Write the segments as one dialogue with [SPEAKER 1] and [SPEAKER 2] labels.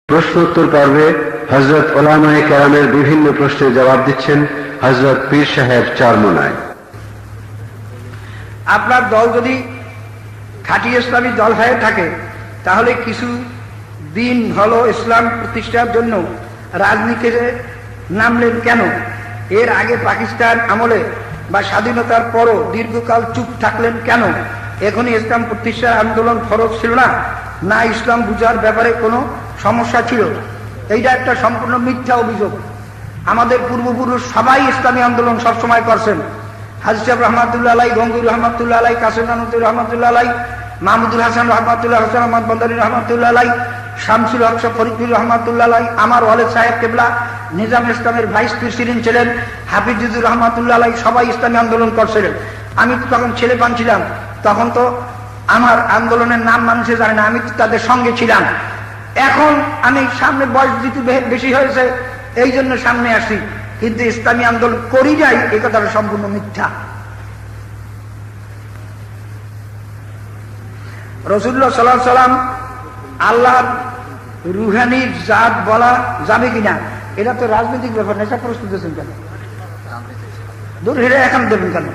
[SPEAKER 1] প্রশ্নোত্তর পর্বে হযরত উলামায়ে কেরামের বিভিন্ন প্রশ্নের জবাব দিচ্ছেন হযরত পীর সাহেব চরমোনাই।
[SPEAKER 2] আপনার দল যদি খাঁটি ইসলামী দল হয়ে থাকে তাহলে কিছু দিন হলো ইসলাম প্রতিষ্ঠার জন্য রাজনীতিতে নামলেন কেন? এর আগে পাকিস্তান আমলে বা স্বাধীনতার পরও দীর্ঘকাল চুপ থাকলেন কেন? এখনই ইসলাম প্রতিষ্ঠার আন্দোলন ফরজ ছিল না? না ইসলাম বুঝার ব্যাপারে কোনো সমস্যা ছিল? এইটা একটা সম্পূর্ণ মিথ্যা অভিযোগ। আমাদের পূর্বপুরুষ সবাই ইসলামী আন্দোলন সবসময় করছেন। হাজী সাহেব রহমাতুল্লাহ আলাই, গঙ্গুর রহমাতুল্লাহ আলাই, কাসেম নানুতুর রহমাতুল্লাহ আলাই, মাহমুদুল হাসান রহমাতুল্লাহ, হাসান আহমদ বন্দানী রহমাতুল্লাহ আলাই, শামসুল হক ফরিদুর রহমাতুল্লাহ আলাই, আমার ওয়ালেদ সাহেব কেবলা নিজাম ইসলামের ভাইস প্রেসিডেন্ট ছিলেন, হাফিজুর রহমাতুল্লাহ আলাই, সবাই ইসলামী আন্দোলন করছিলেন। আমি তো তখন ছেলে পান ছিলাম, তখন তো আমার আন্দোলনের নাম মানুষে জানে না, আমি তো তাদের সঙ্গে ছিলাম। এখন আমি সামনে বয়স যেহেতু বেশি হয়েছে এই জন্য সামনে আসি, কিন্তু ইসলামী আন্দোলন করি যাই এ কথাটা সম্পূর্ণ মিথ্যা। রাসূলুল্লাহ সাল্লাল্লাহু আলাইহি সাল্লাম আল্লাহর রুহানি জাত বলা যাবে কিনা, এটা তো রাজনৈতিক ব্যাপার। নেশা প্রশ্ন দিয়েছেন কেন? দূর হেরে এখন দেবেন কেন?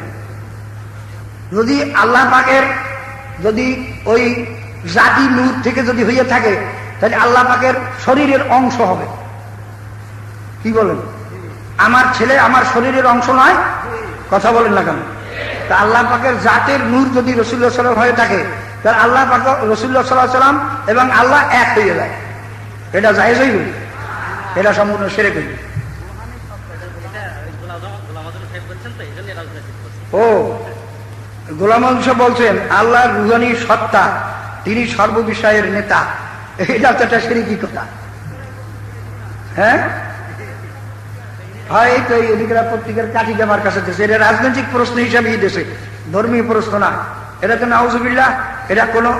[SPEAKER 2] যদি আল্লাহ পাকের যদি ওই জাতি নূর থেকে যদি হইয়া থাকে তাহলে আল্লাহ পাকের শরীরের অংশ হবে। কি বলেন? আমার ছেলে আমার শরীরের অংশ নয়? কথা বলেন না কেন? তা আল্লাহ পাকের জাতের নূর যদি রাসূলুল্লাহ সাল্লাল্লাহু আলাইহি ওয়াসাল্লাম হয়ে থাকে তাহলে আল্লাহ পাক রাসূলুল্লাহ সাল্লাল্লাহু আলাইহি ওয়াসাল্লাম এবং আল্লাহ এক হয়ে যায়। এটা জায়েজ হইবে? এটা সম্পূর্ণ শিরক হইবে। ও গোলাম আজম বলছেন আল্লাহর রুহানি সত্তা, তিনি সর্ববিষয়ের নেতা। এটা তো একটা শিরকি কথা। হ্যাঁ, হয় তো এই অধিকার পত্রিকার কাঠি আমার কাছে দিয়েছে, এটা রাজনৈতিক প্রশ্ন হিসাবেই দিয়েছে, ধর্মীয় প্রশ্ন না। এটা তো নাউজুবিল্লাহ, এটা কোনো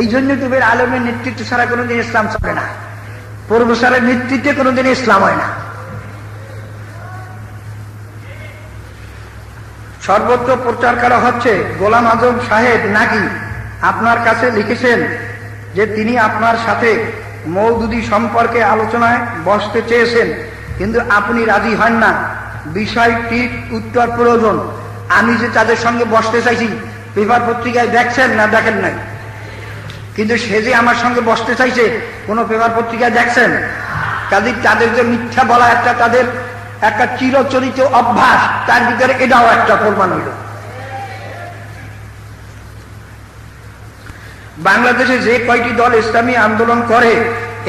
[SPEAKER 2] এই জন্য তো আলেমের নেতৃত্ব ছাড়া কোনোদিন ইসলাম চলে না, প্রফেসরের নেতৃত্বে কোনোদিন ইসলাম হয় না। সর্বত্র প্রচার করা হচ্ছে গোলাম আজম সাহেব নাকি আপনার কাছে লিখেছেন যে তিনি আপনার সাথে মওদুদি সম্পর্কে আলোচনায় বসতে চেয়েছেন, কিন্তু আপনি রাজি হন না। বিষয়টির উত্তর প্রয়োজন। আমি যে তাদের সঙ্গে বসতে চাইছি পেপার পত্রিকায় দেখছেন না দেখেন নাই? কিন্তু সে যে আমার সঙ্গে বসতে চাইছে কোনো পেপার পত্রিকায় দেখছেন? কাজে তাদের যে মিথ্যা বলা একটা তাদের একটা চিরচরিত অভ্যাস, তার ভিতরে এটাও একটা প্রমাণ হইল। বাংলাদেশে যে কয়টি দল ইসলামী আন্দোলন করে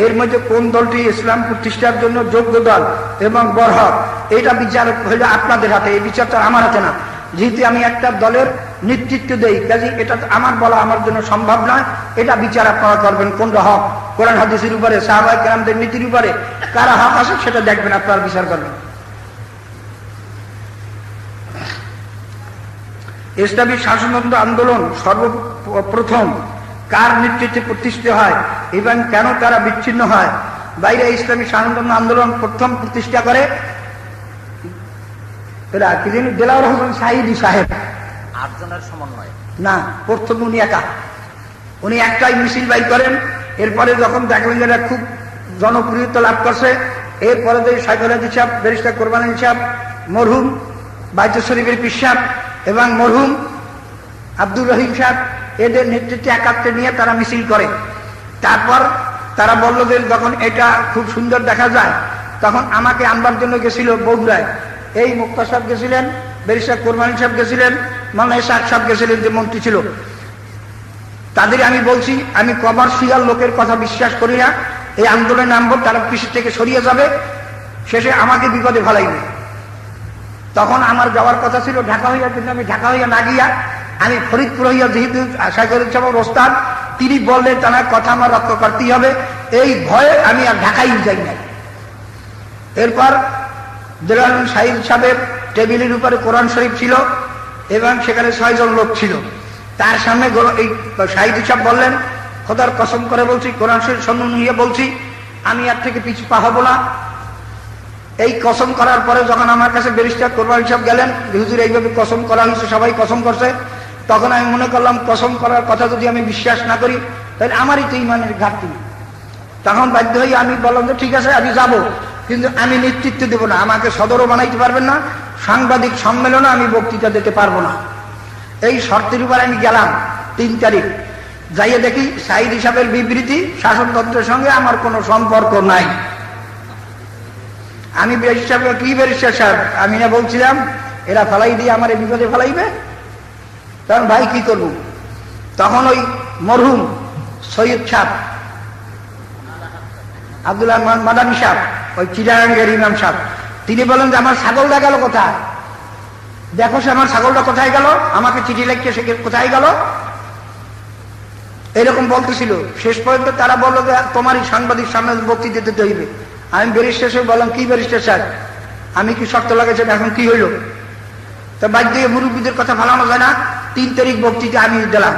[SPEAKER 2] এর মধ্যে কোন দলটি ইসলাম প্রতিষ্ঠার জন্য যোগ্য দল এবং বরহক, এটা বিচার হইল আপনাদের হাতে। এই বিচারটা আমার হাতে না, যেহেতু আমি একটা দলের নেতৃত্ব দেই, কাজে এটা আমার বলা আমার জন্য সম্ভব নয়। এটা বিচার আপনারা করবেন কোনটা হক, কোরআন হাদিসের উপরে, সাহাবায়ে কেরামদের নীতির উপরে কারা হক আছে সেটা দেখবেন, আপনারা বিচার করবেন। ইসলামী শাসনতন্ত্র আন্দোলন সর্বপ্রথম কার নেতৃত্বে প্রতিষ্ঠিত হয় এবং কেন তারা বিচ্ছিন্ন হয়? বাইরে ইসলামী শাসনতন্ত্র আন্দোলন প্রথম প্রতিষ্ঠা করে দেলাওয়ার হোসেন সাঈদী সাহেব।
[SPEAKER 3] 8 জনের সমন্বয়
[SPEAKER 2] না, প্রথম উনি একা, উনি একটাই মিছিল বাইর করেন। এরপরে যখন দেখলেন যে এটা খুব জনপ্রিয়তা লাভ করছে, এরপরে যে শাইখুল হাদিস সাহেব, ব্যারিস্টার কোরবান আলী সাহেব, মরহুম বাইতুল শরীফের পীর সাহেব এবং মরহুম আব্দুর রহিম সাহেব, এদের নেতৃত্বে একাত্রে নিয়ে তারা মিছিল করে। তারপর তারা বলল যে যখন এটা খুব সুন্দর দেখা যায়, তখন আমাকে আনবার জন্য গেছিল বগুড়ায়। এই মুক্তা সাহেব গেছিলেন, ব্যারিস্টার কোরবান সাহেব গেছিলেন, মাওলানা ইসহাক সাহেব গেছিলেন যে মন্ত্রী ছিল। তাদের আমি বলছি আমি কমার্শিয়াল লোকের কথা বিশ্বাস করি না, এই আন্দোলনে নামবো, তারা কৃষি থেকে সরিয়ে যাবে, শেষে আমাকে বিপদে ফেলাইবে। তখন আমার যাওয়ার কথা ছিল ঢাকা হইয়া, কিন্তু আমি ঢাকা হইয়া না গিয়া আমি ফরিদপুর হইয়া, যেহেতু শাইখুল সাহেবের ওস্তাদ তিনি বললেন তার কথা আমার রক্ষা করতেই হবে, এই ভয়ে আমি আর ঢাকাই যাই নাই। এরপর দেলাওয়ার সাঈদ সাহেবের টেবিলের উপরে কোরআন শরীফ ছিল এবং সেখানে 6 জন লোক ছিল। তার সামনে এই সাঈদ সাহেব বললেন, খোদার কসম করে বলছি, কোরআন শরীফ সম্মান হইয়া বলছি, আমি আর থেকে পিছু পা হবো না। এই কসম করার পরে যখন আমার কাছে ব্যারিস্টার কোরবান সাহেব গেলেন, হুজুর এইভাবে কসম করা হয়েছে, সবাই কসম করছে, তখন আমি মনে করলাম কসম করার কথা যদি আমি বিশ্বাস না করি তাহলে আমারই তো ইমানের ঘাটতি। তখন বাধ্য হয়ে আমি বললাম যে ঠিক আছে আমি যাব, কিন্তু আমি নেতৃত্ব দেব না, আমাকে সদরও বানাইতে পারবেন না, সাংবাদিক সম্মেলনে আমি বক্তৃতা দিতে পারবো না। এই শর্তের উপর আমি গেলাম 3 তারিখ। যাইয়ে দেখি সাইদ হিসাবের বিবৃতি শাসনতন্ত্রের সঙ্গে আমার কোনো সম্পর্ক নাই। আমি ব্যারিস্টার, কি ব্যারিস্টার সাহেব, আমি না বলছিলাম এরা ফেলাই দিয়ে আমার এই বিপদে ফেলাইবে, তখন ভাই কি করব? তখন ওই মরহুম সৈয়দ সাহেব আব্দুল্লাহ মাদানী সাহেব, ওই চিটাগাঙ্গের ইমাম সাহেব, তিনি বলেন যে আমার ছাগলটা গেল কোথায়, দেখো সে আমার ছাগলটা কোথায় গেল, আমাকে চিঠি লিখছে সে কোথায় গেল, এরকম বলতেছিল। শেষ পর্যন্ত তারা বললো যে তোমারই সাংবাদিক সামনে বক্তৃতা দিতে হইবে। আমি ব্যারিস্টার সাহেব বললাম, কি ব্যারিস্টার সাহেব, আমি কি শর্ত লাগাইছেন, এখন কি হইল? তো বাধ্য হয়ে মুরব্বীদের কথা ভালানো যায় না, 3 তারিখ বক্তৃতা আমি দিলাম।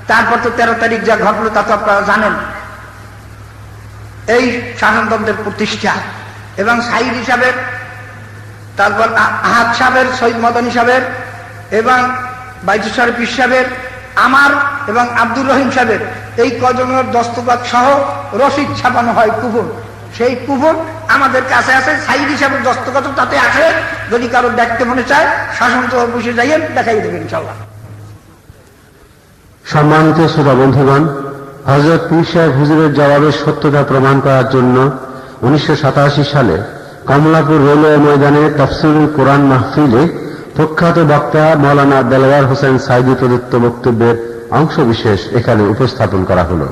[SPEAKER 2] তারপর তো 13 তারিখ যা ঘটলো তা তো আপনারা জানেন। এই শাসনতন্ত্রের প্রতিষ্ঠা এবং সাইদ হিসাবের, তারপর আহাদ সাহেবের, সৈয়দ মদনী সাহেবের এবং বাইতুসার পীর সাহেবের, আমার এবং আব্দুর রহিম সাহেবের এই কজনের দস্তখত সহ রসিদ ছাপানো হয় কুপন। সেই কুপন আমাদের কাছে আছে, সাইদ হিসাবের দস্তখত তাতে আছে। যদি কারো দেখতে মনে চায় শাসনতন্ত্র বসে যাইয়েন, দেখাই দেবেন ইনশাআল্লাহ।
[SPEAKER 1] সম্মানিত শ্রোতা বন্ধুগণ, হযরত পীর সাহেব হুজুরের জবাবের সত্যতা প্রমাণ করার জন্য 1987 সালে কমলাপুর রেলওয়ে ময়দানে তাফসীরুল কোরআন মাহফিলে প্রখ্যাত বক্তা মাওলানা দেলওয়ার হোসেন সাইদী প্রদত্ত বক্তব্যের অংশবিশেষ এখানে উপস্থাপন করা হলো।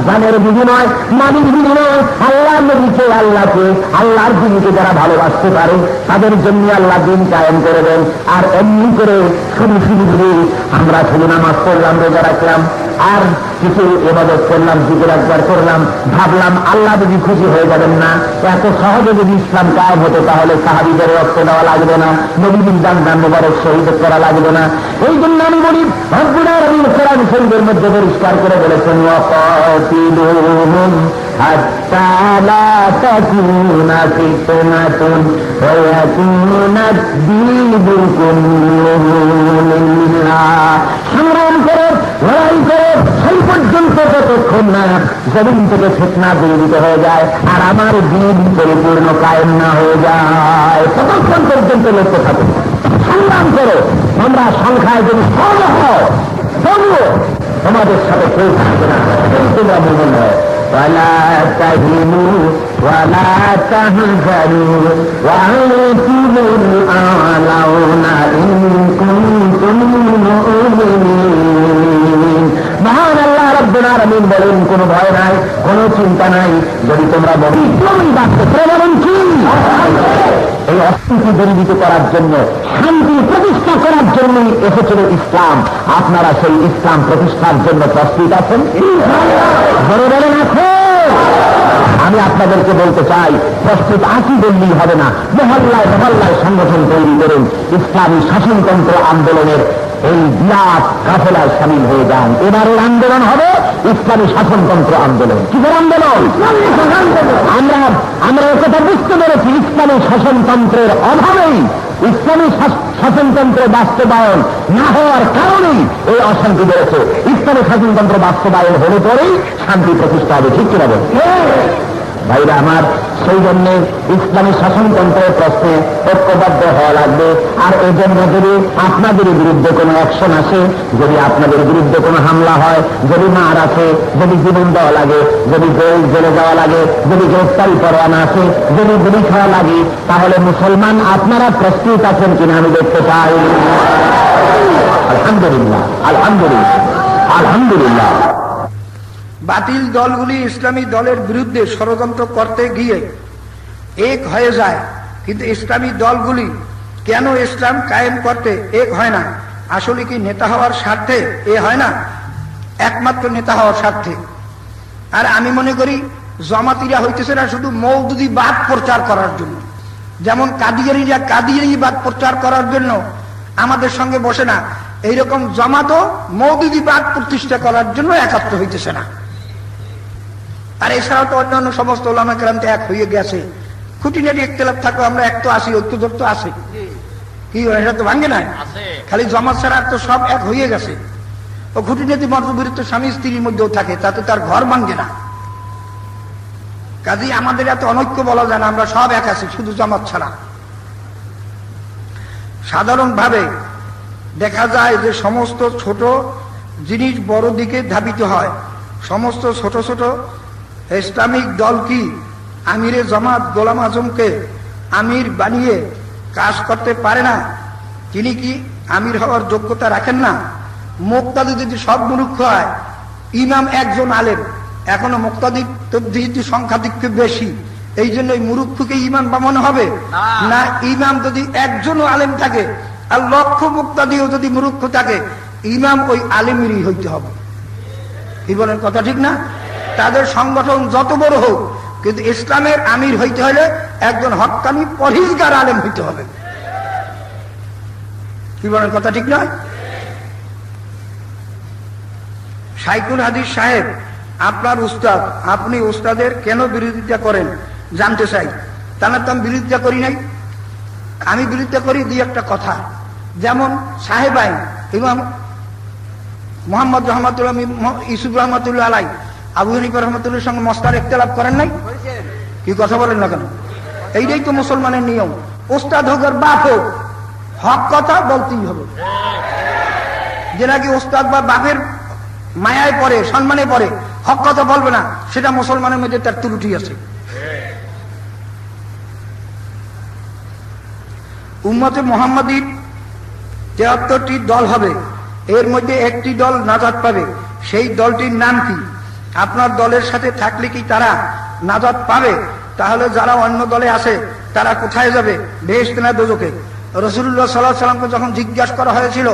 [SPEAKER 4] জানের বিনিময়, মানির বিনিময়, আল্লাহর নবীকে, আল্লাহকে, আল্লাহর দিনকে যারা ভালোবাসতে পারে তাদের জন্য আল্লাহ দিন কায়েম করে দেন। আর এমনি করে শুধু আমরা শুধু নামাজ পড়লাম, রোজা রাখলাম, আর কিছু ইবাদত করলাম, জিকির আকবার করলাম, ভাবলাম আল্লাহ যদি খুশি হয়ে যাবেন না, এত সহজে যদি ইসলাম কায়েম হতো তাহলে সাহাবীদের রক্ত দেওয়া লাগবে না, নবীর দান মোবারক শহীদ করা লাগবে না। এই জন্য আমি বলি রব্বুল আলামিন কোরআন শরীফের মধ্যে পরিষ্কার করে বলেছেন, وقاتلوهم حتى لا تكون فتنة ويكون الدين كله لله। সংগ্রাম করো, লড়াই করো, সেই পর্যন্ত যতক্ষণ না জমিন থেকে ফিতনা দূরীভূত হয়ে যায় আর আমার দিন পরিপূর্ণ কায়েম না হয়ে যায়, ততক্ষণ পর্যন্ত লড়তে থাকো, সংগ্রাম করো। তোমরা সংখ্যায় যদি সর্ব হও তবুও তোমাদের সাথে কেউ থাকবে না, তোমরা মুমিন হয়। ولا تهنوا ولا تحزنوا وأنتم الأعلون إن كنتم مؤمنين। মহান আল্লাহ রাব্বুল আলামিন বলেন, কোনো ভয় নাই, কোনো চিন্তা নাই, যদি তোমরা বলি তুমি বাঁচতে প্রবলেম কি? এই অশান্তি দূরীভূত করার জন্য, শান্তি প্রতিষ্ঠা করার জন্যই এসেছিল ইসলাম। আপনারা সেই ইসলাম প্রতিষ্ঠার জন্য প্রস্তুত আছেন? বড় বলেন আছে। আমি আপনাদেরকে বলতে চাই, প্রস্তুত আছি বললেই হবে না, মহল্লায় মহল্লায় সংগঠন তৈরি করুন, ইসলামী শাসনতন্ত্র আন্দোলনের এই বিরাট কাফেলায় সামিল হয়ে যান। এবারের আন্দোলন হবে ইসলামী শাসনতন্ত্র আন্দোলন। কিসের আন্দোলন? আমরা একথা বুঝতে পেরেছি, ইসলামী শাসনতন্ত্রের অভাবেই, ইসলামী শাসনতন্ত্র বাস্তবায়ন না হওয়ার কারণেই এই অশান্তি বেড়েছে। ইসলামী শাসনতন্ত্র বাস্তবায়ন হলে পরেই শান্তি প্রতিষ্ঠা হবে। ঠিক কিনা বল ভাইরা আমার? সেই জন্য ইসলামী শাসনতন্ত্রের প্রশ্নে ঐক্যবদ্ধ হওয়া লাগবে। আর এই জন্য যদি আপনাদের বিরুদ্ধে কোনো অ্যাকশন আসে, যদি আপনাদের বিরুদ্ধে কোনো হামলা হয়, যদি মার আসে, যদি জীবন দেওয়া লাগে, যদি জেলে যাওয়া লাগে, যদি গ্রেফতারি পরোয়ানা আসে, যদি গুলি খাওয়া লাগে, তাহলে মুসলমান আপনারা প্রস্তুত আছেন কিনা আমি দেখতে চাই। আলহামদুলিল্লাহ, আলহামদুলিল্লাহ, আলহামদুলিল্লাহ।
[SPEAKER 2] বাতিল দলগুলি ইসলামী দলের বিরুদ্ধে ষড়যন্ত্র করতে গিয়ে এক হয়ে যায়, কিন্তু ইসলামী দলগুলি কেন ইসলাম কায়েম করতে এক হয় না? আসলে কি নেতা হওয়ার স্বার্থে এ হয় না? একমাত্র নেতা হওয়ার স্বার্থে। আর আমি মনে করি জামাতিরা হইতেছে না শুধু মওদুদিবাদ প্রচার করার জন্য, যেমন কাদিয়ারীরা কাদিয়ারীবাদ প্রচার করার জন্য আমাদের সঙ্গে বসে না, এইরকম জামাতও মওদুদিবাদ প্রতিষ্ঠা করার জন্য একাত্ম হইতেছে না। আর এছাড়াও তো অন্যান্য সমস্ত ওলামা কেরাম তো এক হয়ে গেছে, খুঁটিনাটি ইখতিলাফ থাকো, আমরা এক তো আসি, ঐক্যজোট তো আছে, কি এটা তো ভাঙ্গে নাই, খালি জামাত ছাড়া তো সব এক হয়ে গেছে। ও খুঁটিনাটি মতবিরোধ তো স্বামী স্ত্রীর মধ্যেও থাকে, তাতে তার ঘর ভাঙ্গে না। কাজেই আমাদের এত অনৈক্য বলা যায় না, আমরা সব এক আছি, শুধু জামাত ছাড়া। সাধারণভাবে দেখা যায় যে সমস্ত ছোট জিনিস বড় দিকে ধাবিত হয়। সমস্ত ছোট ছোট ইসলামিক দল কি আমিরে জামাত গোলাম আজমকে আমির বানিয়ে কাজ করতে পারে না? তিনি কি আমির হওয়ার যোগ্যতা রাখেন না? মুক্তাদি যদি সব মূর্খ হয়, ইমাম একজন আলেম, এখনো মুক্তাদি যেহেতু সংখ্যাধিক্য বেশি, এই জন্য ওই মুরুক্ষকে ইমাম বানানো হবে না? ইমাম যদি একজনও আলেম থাকে আর লক্ষ মুক্তাদিও যদি মুরুক্ষ থাকে, ইমাম ওই আলেমেরই হইতে হবে। কি বলেন, কথা ঠিক না? তাদের সংগঠন যত বড় হোক, কিন্তু ইসলামের আমির হইতে হলে একজন হক্কানি পরহেজগার আলেম হইতে হবে। কি বলেন, কথা ঠিক নয়? শাইখুল হাদিস সাহেব আপনার উস্তাদ, আপনি উস্তাদের কেন বিরোধিতা করেন জানতে চাই। তা না তো আমি বিরোধিতা করি নাই। আমি বিরোধিতা করি দুই একটা কথা, যেমন সাহেবাইন ইমাম মোহাম্মদ রহমতুল্লাহ, ইউসুফ রহমতুল্লাহ আলাই, আবু হানিফা রহমতুল্লাহর সঙ্গে মসলার ইখতিলাফ করেন নাই? কি কথা বলেন না কেন? এইটাই তো মুসলমানের নিয়ম। উস্তাদ হোক আর বাপ হোক, হক কথা বলতেই হবে। যে নাকি উস্তাদ বা বাপের মায়ায় পড়ে, সম্মানে পড়ে, হক কথা বলবে না, সেটা মুসলমানের মধ্যে তার ত্রুটি আছে। উম্মতে মুহাম্মাদীর ৭৩টি দল হবে, এর মধ্যে একটি দল নাজাত পাবে। সেই দলটির নাম কি? আপনার দলের সাথে থাকলে কি তারা নাজাত পাবে? তাহলে যারা অন্য দলে আছে তারা কোথায় যাবে, বেহেশত না দোজখে? রাসূলুল্লাহ সাল্লাল্লাহু আলাইহি ওয়াসাল্লামকে যখন জিজ্ঞাসা করা হয়েছিল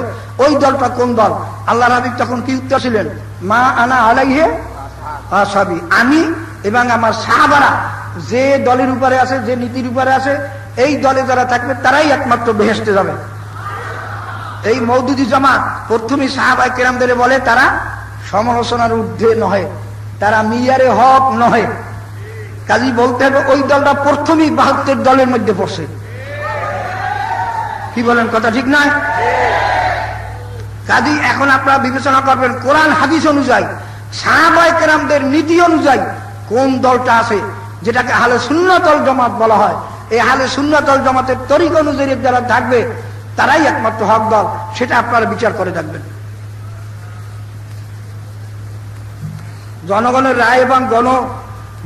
[SPEAKER 2] ওই দলটা কোন দল, আল্লাহর হাবিব তখন কি উত্তর ছিলেন? মা আনা আলাইহি আসহাবি, আমি এবং আমার সাহাবারা যে দলের উপরে আছে, যে নীতির উপরে আছে, এই দলে যারা থাকবে তারাই একমাত্র বেহেশতে যাবে। এই মওদুদি জামাত প্রথমে সাহাবায়ে কেরামদের বলে তারা সমালোচনার ঊর্ধ্বে নহে, তারা মিয়ারে হক নহে। কাজী বলতে হবে ওই দলটা প্রথমেই ৭২ দলের মধ্যে পড়ছে। কি বলেন, কথা ঠিক নয়? কাজী এখন আপনারা বিবেচনা করবেন কোরআন হাদিস অনুযায়ী, সাহাবায়ে কেরামদের নীতি অনুযায়ী কোন দলটা আছে যেটাকে আহলে সুন্নাত ওয়াল জামাত বলা হয়। এই আহলে সুন্নাত ওয়াল জামাতের তরিকা অনুযায়ী যারা থাকবে তারাই একমাত্র হক দল, সেটা আপনারা বিচার করে থাকবেন। জনগণের রায় এবং গণ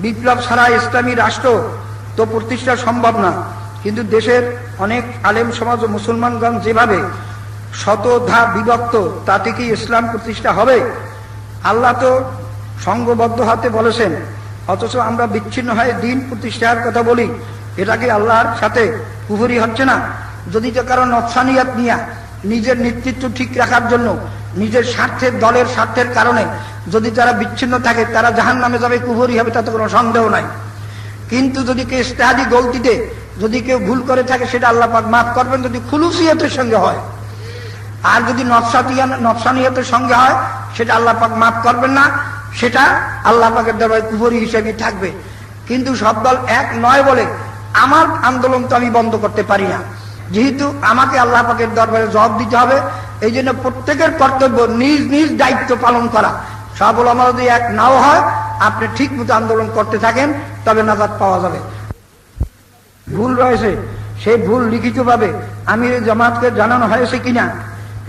[SPEAKER 2] বিপ্লব ছাড়া ইসলামী রাষ্ট্র তো প্রতিষ্ঠা সম্ভব না। কিন্তু দেশের অনেক আলেম সমাজ ও মুসলমানগণ যেভাবে শতধা বিভক্ত, তাতে কি ইসলাম প্রতিষ্ঠা হবে? আল্লাহ তো সংঘবদ্ধ হাতে বলেছেন, অথচ আমরা বিচ্ছিন্ন হয়ে দিন প্রতিষ্ঠার কথা বলি। এটা কি আল্লাহর সাথে কুফরি হচ্ছে না? যদি তো কারণ নফসানিয়াত নিয়া নিজের নেতৃত্ব ঠিক রাখার জন্য, নিজের স্বার্থের, দলের স্বার্থের কারণে যদি তারা বিচ্ছিন্ন থাকে, তারা জাহান্নামে যাবে, কুফরি হবে, তাতে কোনো সন্দেহ নাই। কিন্তু যদি কেউ ইজতিহাদি গলতিতে যদি কেউ ভুল করে থাকে, সেটা আল্লাহ পাক মাফ করবেন যদি খুলুসিয়তের সঙ্গে হয়। আর যদি নফসানিয়তের সঙ্গে হয়, সেটা আল্লাহ পাক মাফ করবেন না, সেটা আল্লাহ পাকের দরবারে কুফরি হিসেবে থাকবে। কিন্তু সব দল এক নয় বলে আমার আন্দোলন তো আমি বন্ধ করতে পারি না, যেহেতু আমাকে আল্লাহ পাকের দরবারে জবাব দিতে হবে। এই জন্য প্রত্যেকের কর্তব্য নিজ নিজ দায়িত্ব পালন করা। সব ওলামা যদি এক নাও হয়, আপনি ঠিক মতো আন্দোলন করতে থাকেন, তবে নাজাত পাওয়া যাবে। ভুল রয়েছে, সেই ভুল লিখিতভাবে আমির জামাতকে জানানো হয়েছে কিনা,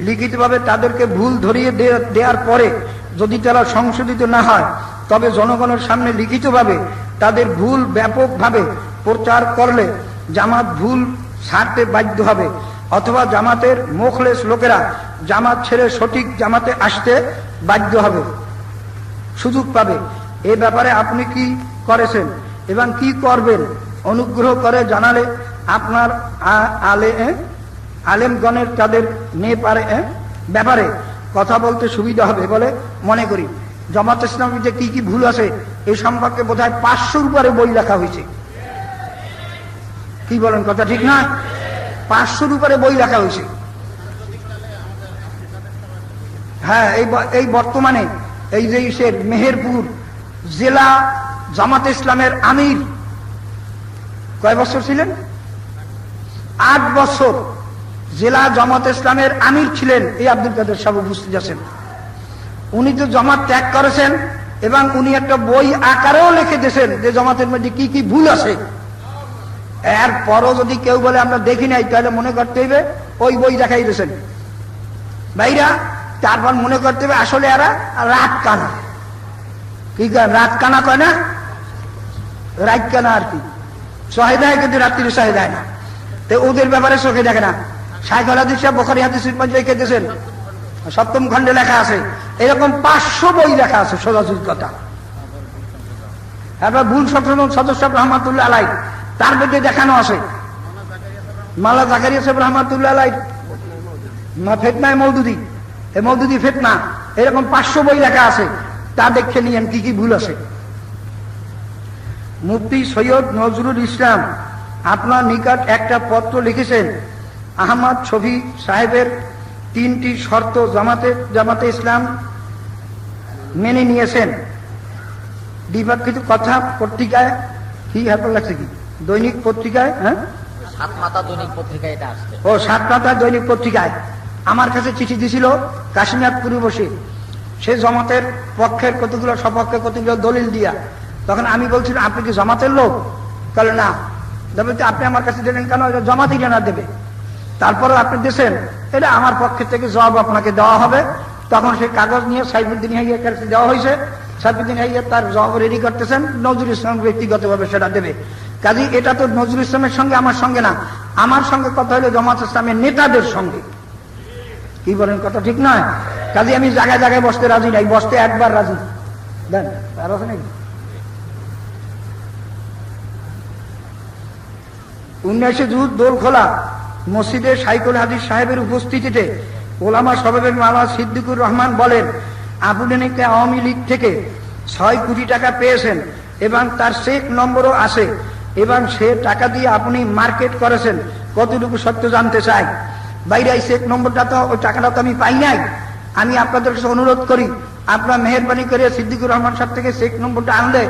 [SPEAKER 2] লিখিতভাবে তাদেরকে ভুল ধরিয়ে দেওয়ার পরে যদি তারা সংশোধিত না হয়, তবে জনগণের সামনে লিখিতভাবে তাদের ভুল ব্যাপকভাবে প্রচার করলে জামাত ভুল ছাড়তে বাধ্য হবে, অথবা জামাতের মুখলেস লোকেরা জামাত ছেড়ে সঠিক জামাতে আসতে বাধ্য হবে, সুযোগ পাবে। এ ব্যাপারে আপনি কি করেছেন এবং কি করবেন অনুগ্রহ করে জানালে আপনার আলেমগণের তাদের ব্যাপারে কথা বলতে সুবিধা হবে বলে মনে করি। জামাত ইসলামীর যে কি কি ভুল আছে এই সম্পর্কে বোধহয় 500-র উপরে বই লেখা হয়েছে। কি বলেন, কথা ঠিক নয়? 500-র উপরে বই লেখা হয়েছে। হ্যাঁ, এই বর্তমানে এই যে মেহেরপুর জেলা জামাত ইসলামের আমির কয় বছর ছিলেন? 8 বছর জেলা জামাত ইসলামের আমির ছিলেন এই আব্দুল কাদের সাহেব উপস্থিত আছেন। উনি তো জামাত ত্যাগ করেছেন এবং উনি একটা বই আকারেও লিখে দিয়েছেন যে জামাতের মধ্যে কি কি ভুল আছে। এরপরও যদি কেউ বলে আমরা দেখি নাই, তাহলে মনে করতে হইবে ওই বই দেখাই দিয়েছেন ভাইরা। তারপর মনে করতে হবে আসলে এরা রাত কানা। কি রাত কানা কয় না, রাত কানা আর কি, সহে দেয় কিন্তু রাত্রি সহে দেয় না। তো ওদের ব্যাপারে চোখে দেখে না। শাইখুল হাদিস সাহেব বুখারী হাদিসের মধ্যে লিখে দিয়েছেন, 7ম খণ্ডে লেখা আছে, এরকম 500 বই লেখা আছে সোজাসুজি কথা। এবার ভুল সদস্য রহমাতুল্লাহ আলাই তার মধ্যে দেখানো আছে, মাওলানা জাকারিয়া সাহেব রহমাতুল্লাহ আলাই ফিতনায়ে মওদুদি, এই মওদুদি ফিতনা, এরকম 500 বই লেখা আছে, তা দেখে নিয়েন কি কি ভুল আছে। মুফতি সৈয়দ নজরুল ইসলাম আপনার নিকট একটা পত্র লিখেছেন, আহমদ শফি সাহেবের 3টি শর্ত জামাতে ইসলাম মেনে নিয়েছেন। দ্বিপাক্ষিক কথা পত্রিকায় কি হ্যাপার লাগছে, কি দৈনিক পত্রিকায়, হ্যাঁ
[SPEAKER 3] 7 মাথা দৈনিক পত্রিকায় এটা আসছে।
[SPEAKER 2] ও 7 মাথা দৈনিক পত্রিকায় আমার কাছে চিঠি দিছিল কাশিনাথপুরে বসে, সে জামাতের পক্ষের কতগুলো সপক্ষে কতগুলো দলিল দিয়া। তখন আমি বলছিলাম আপনি কি জামাতের লোক? তাহলে না। তবে আপনি আমার কাছে দিলেন কেন? জামাতই না দেবে। তারপরে আপনি দিয়েছেন, এটা আমার পক্ষের থেকে জবাব আপনাকে দেওয়া হবে। তখন সেই কাগজ নিয়ে সাইফুদ্দিন হাইয়ার কাছে দেওয়া হয়েছে। সাইফুদ্দিন হাইয়া তার জবাব রেডি করতেছেন, নজরুল ইসলাম ব্যক্তিগতভাবে সেটা দেবে। কাজে এটা তো নজরুল ইসলামের সঙ্গে আমার সঙ্গে না, আমার সঙ্গে কথা হলো জামাত ইসলামের নেতাদের সঙ্গে। কি বলেন, কথা ঠিক নয়? কাজে আমি জায়গায় জায়গায় বসতে রাজি নাই, বসতে একবার রাজি। দেন আর আছে নাকি? 19 জুন দোলখোলা মসজিদে শাইখুল হাদিস সাহেবের উপস্থিতিতে ওলামা সভাপতি মাওলানা সিদ্দিকুর রহমান বলেন, আপনি নাকি আওয়ামী লীগ থেকে 6 কোটি টাকা পেয়েছেন এবং তার চেক নম্বরও আছে, এবং সে টাকা দিয়ে আপনি মার্কেট করেছেন, কতটুকু সত্য জানতে চাই। বাইরে এই চেক নম্বরটা তো, ওই টাকাটা তো আমি পাই নাই। আমি আপনাদের কাছে অনুরোধ করি, আপনার মেহরবানি করে সিদ্দিকুর রহমান সাহেব থেকে চেক নম্বরটা আনলে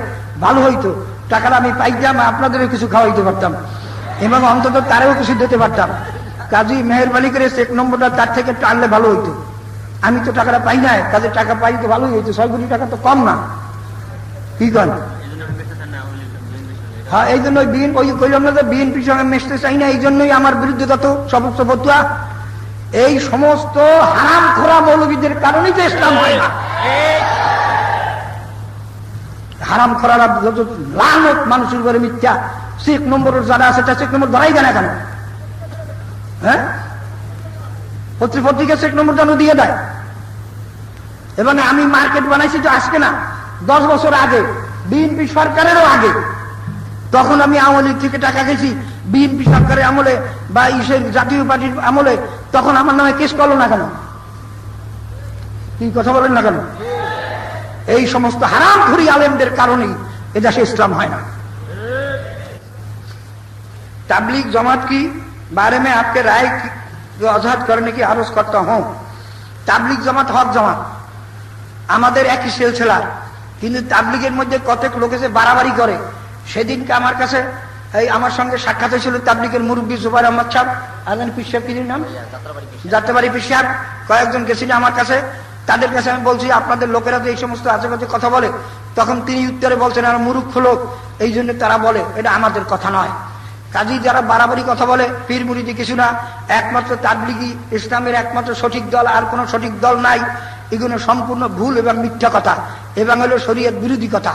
[SPEAKER 2] ভালো হইতো। টাকাটা আমি পাইতাম, আপনাদেরও কিছু খাওয়াইতে পারতাম এবং অন্তত তারেও কিছু দিতে পারতাম। কাজী মেহরবানি করে চেক নম্বরটা তার থেকে টানলে ভালো হইতো। আমি তো টাকাটা পাই নাই, কাজে টাকা পাই তো ভালোই হইতো। 6 কোটি টাকা তো কম না। কি করেন? হ্যাঁ, এই জন্য ওই কইলাম না যে বিএনপির সঙ্গে মিশতে চাই না, এই জন্যই আমার বিরুদ্ধে তত সমস্ত ফতুয়া। এই সমস্ত হারাম খোরা মৌলবীদের কারণেই তো ইসলাম হয় না। হারাম খোরারা যত লানত মানুষের উপরে মিথ্যা। চেক নম্বরের যারা আছে তা চেক নম্বর ধরাই দেয় না কেন? হ্যাঁ, পত্রিকা চেক নম্বর যেন দিয়ে দেয়। এবং আমি মার্কেট বানাইছি তো আজকে না, 10 বছর আগে, বিএনপি সরকারেরও আগে। তখন আমি আওয়ামী লীগ থেকে টাকা খেয়েছি বিএনপি সরকারের আমলে বা ইসের জাতীয় পার্টির আমলে, তখন আমার নামে কেস করলো না কেন? কি কথা বলেন না কেন? এই সমস্ত হারামখোরি আলেমদের কারণেই এদেশে ইসলাম হয় না। तबलीग जमात की बारे में आपके राय जो वजाहत करने की आरोज करता हूं। तबलीग जमात हक जमात আমাদের একই সিলসিলা, কিন্তু তাবলীগের মধ্যে কতক লোক এসে বাড়াবাড়ি করে। সেদিনকে আমার কাছে এই আমার সঙ্গে সাক্ষাৎ হয়েছিল তাবলীগের মুরব্বী জুবাইর আহমদ সাহেব, আছেন পীর সাহেব, কি নাম, যাত্রাবাড়ি পীর সাহেব, কয়েকজন গেছিল আমার কাছে। তাদের কাছে আমি বলছি আপনাদের লোকেরা তো এই সমস্ত আজেবাজে কথা বলে। তখন তিনি উত্তরে বলছেন আর মূর্খ লোক, এই জন্য তারা বলে, এটা আমাদের কথা নয়। কাজী যারা বাড়াবাড়ি কথা বলে পীর মুরিদি কিছু না, একমাত্র তাবলীগী ইসলামের একমাত্র সঠিক দল, আর কোন সঠিক দল নাই। এগুলো সম্পূর্ণ ভুল এবং মিথ্যা কথা এবং হলো শরীয়ত বিরোধী কথা।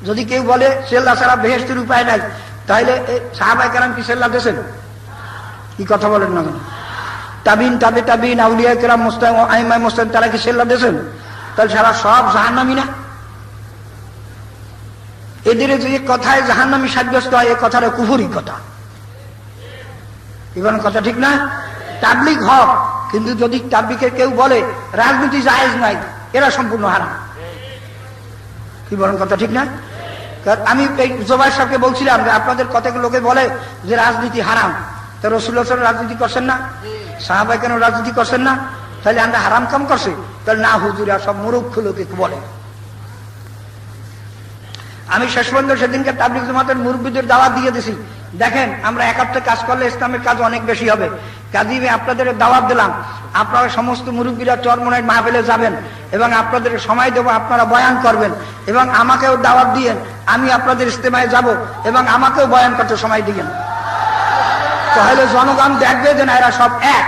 [SPEAKER 2] যদি কেউ বলে সেল্লা ছাড়া বেহেশতের উপায় নাই, তাহলে সাহাবায়ে কেরাম কি সেল্লা দিয়েছেন? কি কথা বলেন না? তাবিন তাবে তাবিন আউলিয়া কেরাম মুস্তাহিদ আইমায়ে মুস্তাহিদ তারা কি সেল্লা দিয়েছেন? তাহলে সারা সব জাহান্নামী না? এদের যে কথায় জাহান্নামী সাব্যস্ত হয়, এ কথাটা কুফরি কথা। এবার কথা ঠিক না? তাবলীগ হক, কিন্তু যদি তাবলীগের কেউ বলে রাজনীতি জায়েজ নাই, এরা সম্পূর্ণ হারাম। কি বলেন, কথা ঠিক না? আমি এই জুবাইর সাহেবকে বলছিলাম যে আপনাদের কতক লোকে বলে যে রাজনীতি হারাম, তো রাসূলুল্লাহ সাল্লাল্লাহু আলাইহি ওয়াসাল্লাম রাজনীতি করছেন না, সাহাবায়ে কেন রাজনীতি করছেন না, তাহলে আমরা হারাম কাম করছি? তাহলে না, হুজুরা সব মূর্খ লোকে বলে। আমি শেষ পর্যন্ত সেদিনকে তাবলীগ জামাতের মুরব্বীদের দাওয়াত দিয়ে দিছি, দেখেন আমরা একাত্রে কাজ করলে ইসলামের কাজ অনেক বেশি হবে, কাজী আপনাদের দাওয়াত দিলাম, আপনারা সমস্ত মুরব্বীরা চরমনাইট মাহফিলে যাবেন এবং আপনাদের সময় দেবো, আপনারা বয়ান করবেন এবং আমাকেও দাওয়াত দিয়েন, আমি আপনাদের ইজতেমায় যাব এবং আমাকেও বয়ান করতে সময় দিয়েন। তাহলে জনগণ দেখবে যে না এরা সব এক।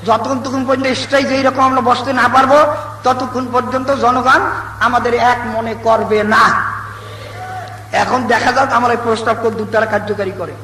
[SPEAKER 2] যতক্ষণ পর্যন্ত স্টেজ এইরকম আমরা বসতে না পারবো ততক্ষণ পর্যন্ত জনগণ আমাদের এক মনে করবে না। এখন দেখা যাক আমার এই প্রস্তাব কত দূর তারা কার্যকারী করে।